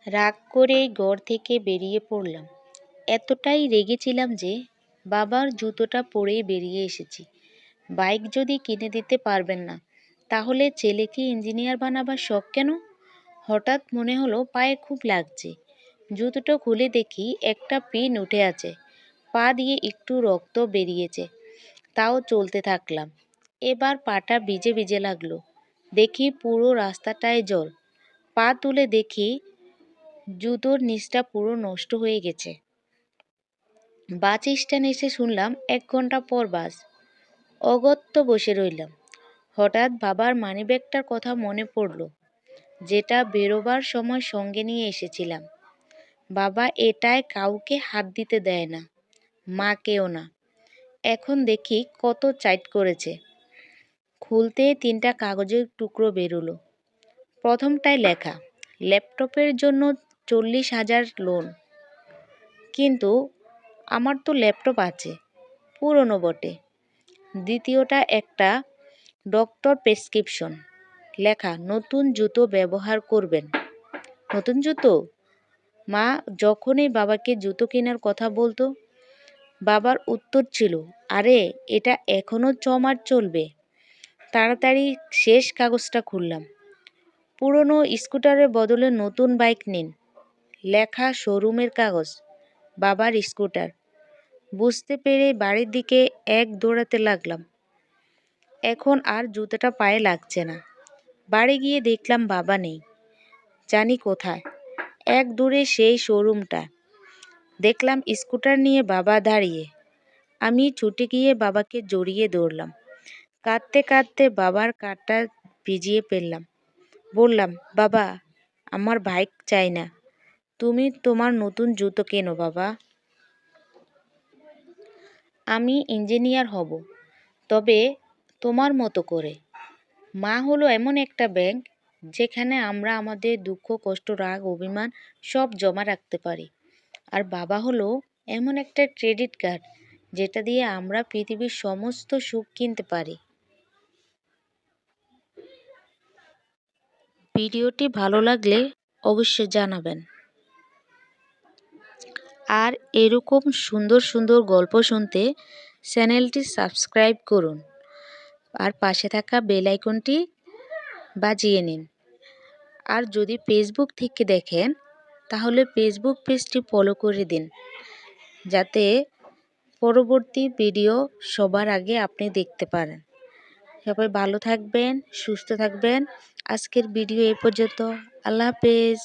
রাগ করে ঘর থেকে বেরিয়ে পড়লাম। এতটাই রেগেছিলাম যে বাবার জুতোটা পরেই বেরিয়ে এসেছি। বাইক যদি কিনে দিতে পারবেন না, তাহলে ছেলেকে ইঞ্জিনিয়ার বানাবার শখ কেন? হঠাৎ মনে হলো পায়ে খুব লাগছে। জুতোটা খুলে দেখি একটা পিন উঠে আছে। পা দিয়ে একটু রক্ত বেরিয়েছে, তাও চলতে থাকলাম। এবার পাটা ভিজে ভিজে লাগলো। দেখি পুরো রাস্তাটায় জল। পা তুলে দেখি জুতোর নিচটা পুরো নষ্ট হয়ে গেছে। বাস স্ট্যান্ড এসে শুনলাম 1 ঘন্টা পর বাস। অগত্য বসে রইলাম। হঠাৎ বাবার মানিব্যাগটার কথা মনে পড়ল, যেটা বেরোবার সময় সঙ্গে নিয়ে এসেছিলাম। বাবা এটায় কাউকে হাত দিতে দেয় না, মাকেও না। এখন দেখি কত চাইট করেছে। খুলতে 3টা কাগজের টুকরো বেরোলো। প্রথমটায় লেখা, ল্যাপটপের জন্য 40,000 লোন। কিন্তু আমার তো ল্যাপটপ আছে, পুরনো বটে। দ্বিতীয়টা একটা ডক্টর প্রেসক্রিপশন, লেখা নতুন জুতো ব্যবহার করবেন। নতুন জুতো? মা যখনই বাবাকে জুতো কেনার কথা বলতো, বাবার উত্তর ছিল, আরে এটা এখনো 6 মাস চলবে। তাড়াতাড়ি শেষ কাগজটা খুললাম। পুরনো স্কুটারের বদলে নতুন বাইক নিন, লেখা শোরুমের কাগজ, বাবার স্কুটার। বুঝতে পেরে বাড়ির দিকে এক দৌড়াতে লাগলাম। এখন আর জুতোটা পায়ে লাগছে না। বাড়ি গিয়ে দেখলাম বাবা নেই, জানি কোথায়। এক দূরে সেই শোরুমটা। দেখলাম স্কুটার নিয়ে বাবা দাঁড়িয়ে। আমি ছুটে গিয়ে বাবাকে জড়িয়ে ধরলাম। কাঁদতে কাঁদতে বাবার কাঁধটা ভিজিয়ে ফেললাম। বললাম, বাবা, আমার বাইক চাই না, তুমি তোমার নতুন জুতো কেনো বাবা। আমি ইঞ্জিনিয়ার হব, তবে তোমার মতো করে। মা হলো এমন একটা ব্যাংক, যেখানে আমরা আমাদের দুঃখ, কষ্ট, রাগ, অভিমান সব জমা রাখতে পারি। আর বাবা হলো এমন একটা ক্রেডিট কার্ড, যেটা দিয়ে আমরা পৃথিবীর সমস্ত সুখ কিনতে পারি। ভিডিওটি ভালো লাগলে অবশ্যই জানাবেন। আর এরকম সুন্দর সুন্দর গল্প শুনতে চ্যানেলটি সাবস্ক্রাইব করুন আর পাশে থাকা বেল আইকনটি বাজিয়ে নিন। আর যদি ফেসবুক থেকে দেখেন, তাহলে ফেসবুক পেজটি ফলো করে দিন, যাতে পরবর্তী ভিডিও সবার আগে আপনি দেখতে পারেন। সবাই ভালো থাকবেন, সুস্থ থাকবেন। আজকের ভিডিও এই পর্যন্ত। আল্লাহ হাফেজ।